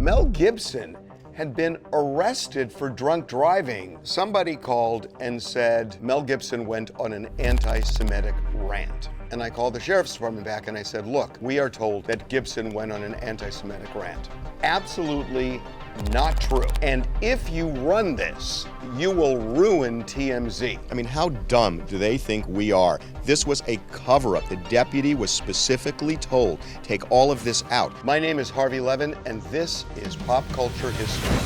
Mel Gibson had been arrested for drunk driving. Somebody called and said Mel Gibson went on an anti-Semitic rant. And I called the sheriff's department back and I said, look, we are told that Gibson went on an anti-Semitic rant. Absolutely not true. And if you run this, you will ruin TMZ. I mean, how dumb do they think we are? This was a cover-up. The deputy was specifically told, take all of this out. My name is Harvey Levin, and this is Pop Culture History.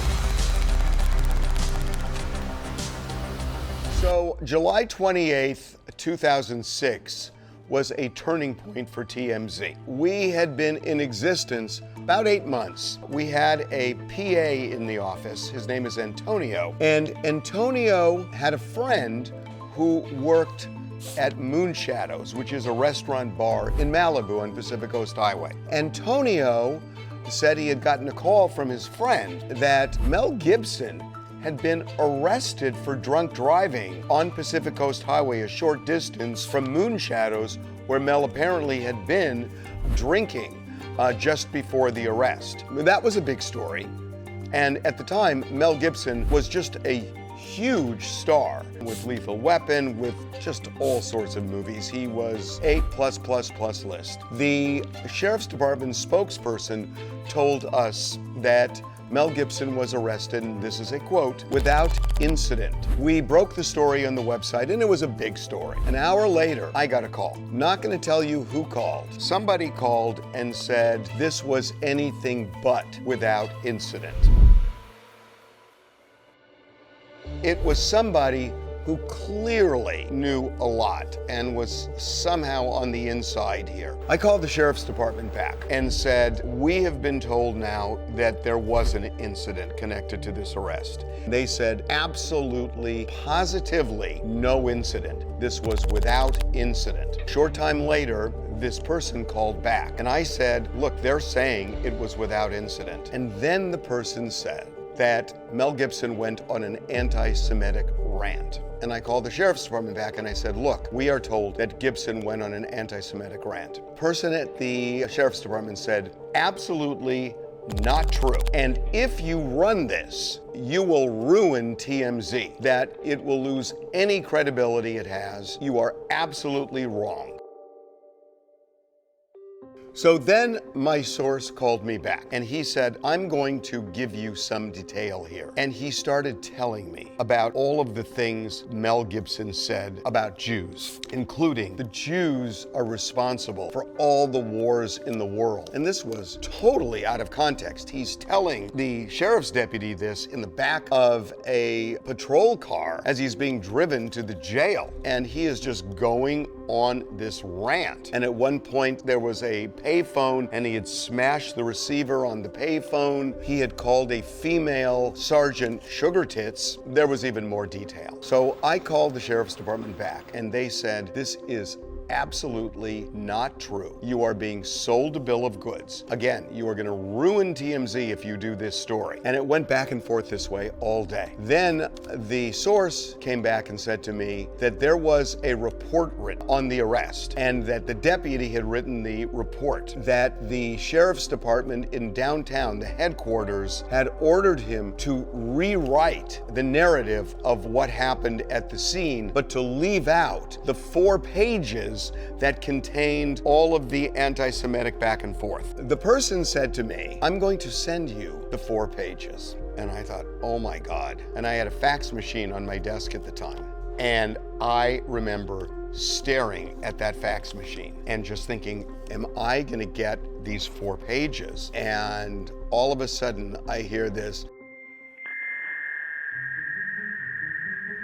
So, July 28th, 2006, was a turning point for TMZ. We had been in existence about 8 months. We had a PA in the office. His name is Antonio. And Antonio had a friend who worked at Moonshadows, which is a restaurant bar in Malibu on Pacific Coast Highway. Antonio said he had gotten a call from his friend that Mel Gibson had been arrested for drunk driving on Pacific Coast Highway, a short distance from Moonshadows, where Mel apparently had been drinking just before the arrest. That was a big story. And at the time, Mel Gibson was just a huge star with Lethal Weapon, with just all sorts of movies. He was A+++ list. The Sheriff's Department spokesperson told us that Mel Gibson was arrested, and this is a quote, without incident. We broke the story on the website, and it was a big story. An hour later, I got a call. Not going to tell you who called. Somebody called and said this was anything but without incident. It was somebody who clearly knew a lot and was somehow on the inside here. I called the sheriff's department back and said, we have been told now that there was an incident connected to this arrest. They said, absolutely, positively, no incident. This was without incident. Short time later, this person called back and I said, look, they're saying it was without incident. And then the person said that Mel Gibson went on an anti-Semitic rant. And I called the sheriff's department back and I said, look, we are told that Gibson went on an anti-Semitic rant. Person at the sheriff's department said, absolutely not true. And if you run this, you will ruin TMZ, that it will lose any credibility it has. You are absolutely wrong. So then my source called me back and he said, I'm going to give you some detail here. And he started telling me about all of the things Mel Gibson said about Jews, including the Jews are responsible for all the wars in the world. And this was totally out of context. He's telling the sheriff's deputy this in the back of a patrol car as he's being driven to the jail. And he is just going on this rant. And at one point there was a payphone and he had smashed the receiver on the payphone. He had called a female sergeant sugar tits. There was even more detail. So I called the sheriff's department back and they said, this is absolutely not true. You are being sold a bill of goods. Again, you are going to ruin TMZ if you do this story. And it went back and forth this way all day. Then the source came back and said to me that there was a report written on the arrest and that the deputy had written the report, that the sheriff's department in downtown, the headquarters, had ordered him to rewrite the narrative of what happened at the scene, but to leave out the 4 pages that contained all of the anti-Semitic back and forth. The person said to me, I'm going to send you the 4 pages. And I thought, oh my God. And I had a fax machine on my desk at the time. And I remember staring at that fax machine and just thinking, am I gonna get these 4 pages? And all of a sudden I hear this,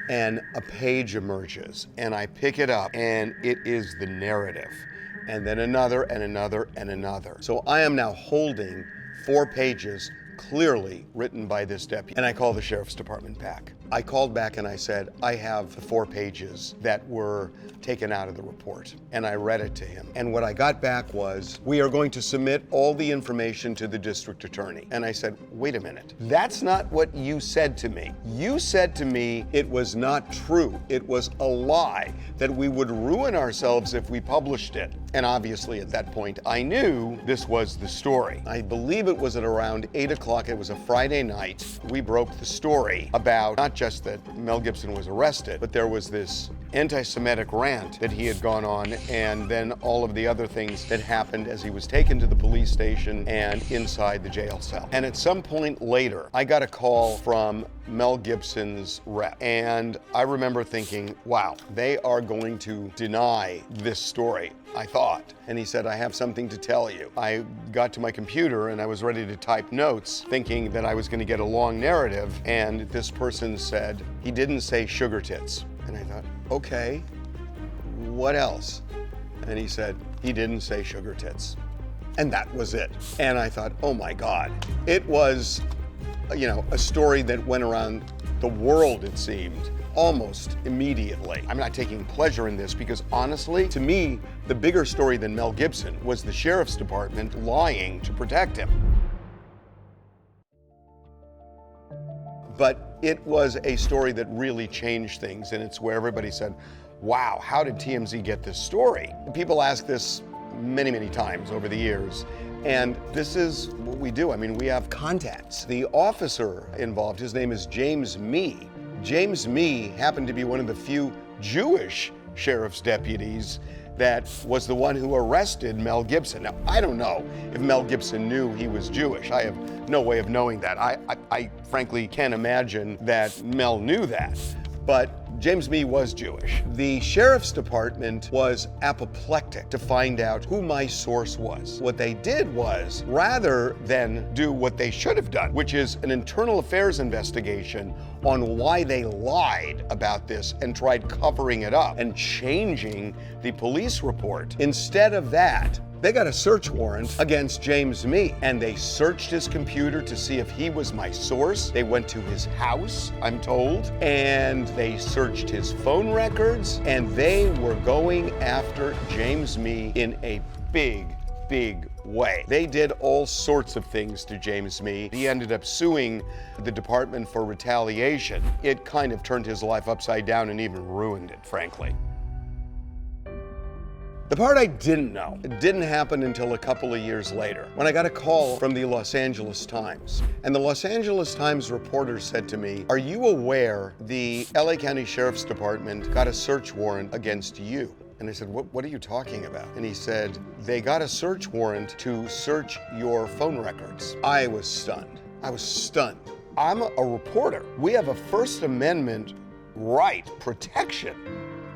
and a page emerges, and I pick it up, and it is the narrative, and then another, and another, and another. So I am now holding 4 pages clearly written by this deputy. And I called the sheriff's department back. I called back and I said, I have the 4 pages that were taken out of the report. And I read it to him. And what I got back was, we are going to submit all the information to the district attorney. And I said, wait a minute, that's not what you said to me. You said to me it was not true. It was a lie, that we would ruin ourselves if we published it. And obviously at that point, I knew this was the story. I believe it was at around 8 o'clock. It was a Friday night. We broke the story about not just that Mel Gibson was arrested, but there was this anti-Semitic rant that he had gone on, and then all of the other things that happened as he was taken to the police station and inside the jail cell. And at some point later, I got a call from Mel Gibson's rep, and I remember thinking, wow, they are going to deny this story, I thought. And he said, I have something to tell you. I got to my computer and I was ready to type notes, thinking that I was going to get a long narrative, and this person said, he didn't say sugar tits. And I thought, okay, what else? And he said, he didn't say sugar tits. And that was it. And I thought, oh my God. It was, a story that went around the world, it seemed, almost immediately. I'm not taking pleasure in this because honestly, to me, the bigger story than Mel Gibson was the sheriff's department lying to protect him. But it was a story that really changed things, and it's where everybody said, wow, how did TMZ get this story? People ask this many, many times over the years, and this is what we do. I mean, we have contacts. The officer involved, his name is James Mee. James Mee happened to be one of the few Jewish sheriff's deputies that was the one who arrested Mel Gibson. Now, I don't know if Mel Gibson knew he was Jewish. I have no way of knowing that. I frankly can't imagine that Mel knew that. But James Mee was Jewish. The sheriff's department was apoplectic to find out who my source was. What they did was, rather than do what they should have done, which is an internal affairs investigation on why they lied about this and tried covering it up and changing the police report, instead of that, they got a search warrant against James Mee, and they searched his computer to see if he was my source. They went to his house, I'm told, and they searched his phone records, and they were going after James Mee in a big way. They did all sorts of things to James Mee. He ended up suing the department for retaliation. It kind of turned his life upside down and even ruined it, frankly. The part I didn't know, it didn't happen until a couple of years later, when I got a call from the Los Angeles Times. And the Los Angeles Times reporter said to me, are you aware the LA County Sheriff's Department got a search warrant against you? And I said, what are you talking about? And he said, they got a search warrant to search your phone records. I was stunned. I was stunned. I'm a reporter. We have a First Amendment right, protection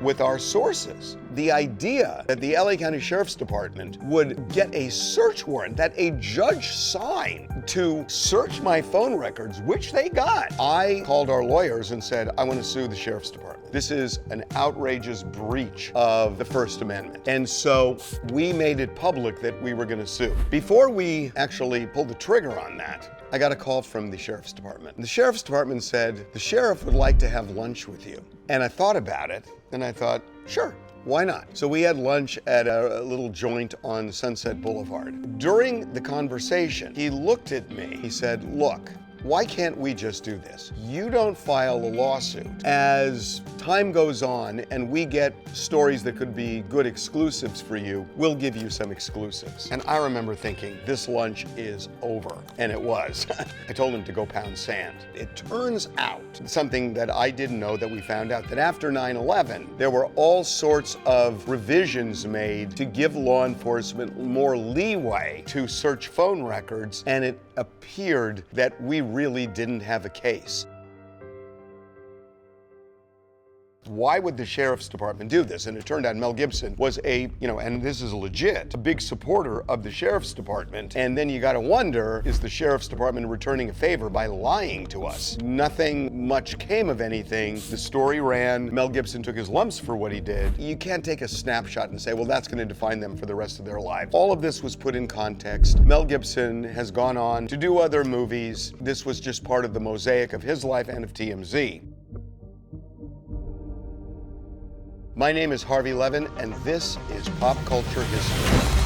with our sources. The idea that the LA County Sheriff's Department would get a search warrant that a judge signed to search my phone records, which they got. I called our lawyers and said, I want to sue the Sheriff's Department. This is an outrageous breach of the First Amendment. And so we made it public that we were going to sue. Before we actually pulled the trigger on that, I got a call from the Sheriff's Department. The Sheriff's Department said, the sheriff would like to have lunch with you. And I thought about it, and I thought, sure, why not? So we had lunch at a little joint on Sunset Boulevard. During the conversation, he looked at me. He said, look, why can't we just do this? You don't file a lawsuit. As time goes on and we get stories that could be good exclusives for you, we'll give you some exclusives. And I remember thinking, this lunch is over. And it was. I told him to go pound sand. It turns out, something that I didn't know that we found out, that after 9/11, there were all sorts of revisions made to give law enforcement more leeway to search phone records, and it appeared that we really didn't have a case. Why would the Sheriff's Department do this? And it turned out Mel Gibson was and this is legit, a big supporter of the Sheriff's Department. And then you gotta wonder, is the Sheriff's Department returning a favor by lying to us? Nothing much came of anything. The story ran, Mel Gibson took his lumps for what he did. You can't take a snapshot and say, well, that's gonna define them for the rest of their lives. All of this was put in context. Mel Gibson has gone on to do other movies. This was just part of the mosaic of his life and of TMZ. My name is Harvey Levin, and this is Pop Culture History.